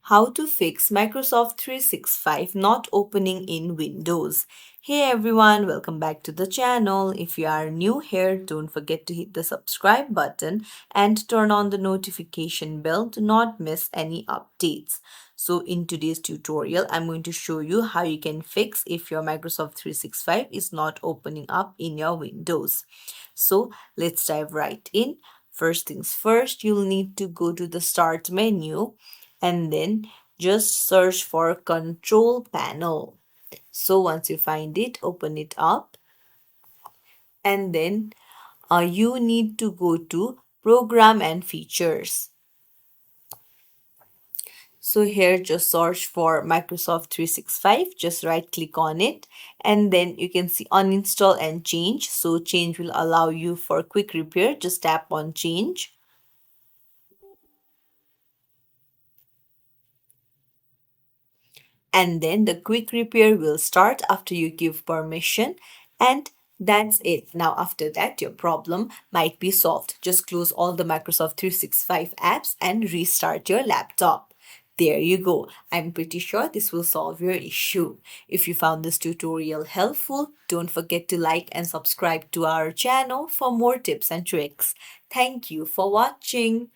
how to fix Microsoft 365 not opening in Windows. Hey everyone, welcome back to the channel. If you are new here, don't forget to hit the subscribe button and turn on the notification bell to not miss any updates. So in today's tutorial, I'm going to show you how you can fix if your Microsoft 365 is not opening up in your Windows. So let's dive right in. First things first, you'll need to go to the start menu and then just search for control panel. So once you find it, open it up and then you need to go to program and features. So here just search for Microsoft 365, just right click on it and then you can see uninstall and change. So change will allow you for quick repair, just tap on change. And then the quick repair will start after you give permission, and that's it. Now after that your problem might be solved. Just close all the Microsoft 365 apps and restart your laptop. There you go. I'm pretty sure this will solve your issue. If you found this tutorial helpful, don't forget to like and subscribe to our channel for more tips and tricks. Thank you for watching.